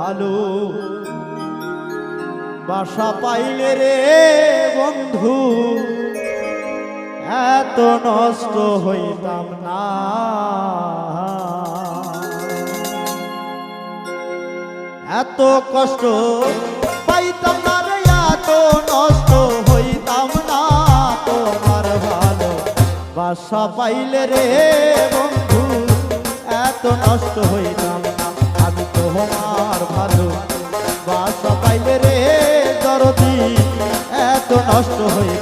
ভালো বাসা পাইলে রে বন্ধু এত নষ্ট হইতাম না। এত কষ্ট পাইতাম না রে, এত নষ্ট হইতাম না। তোমার ভালো বাসা পাইলে রে বন্ধু এত নষ্ট হইতাম না। আমি তোমার ভালো বাসা পাইলে রে দরদি এত নষ্ট হইতাম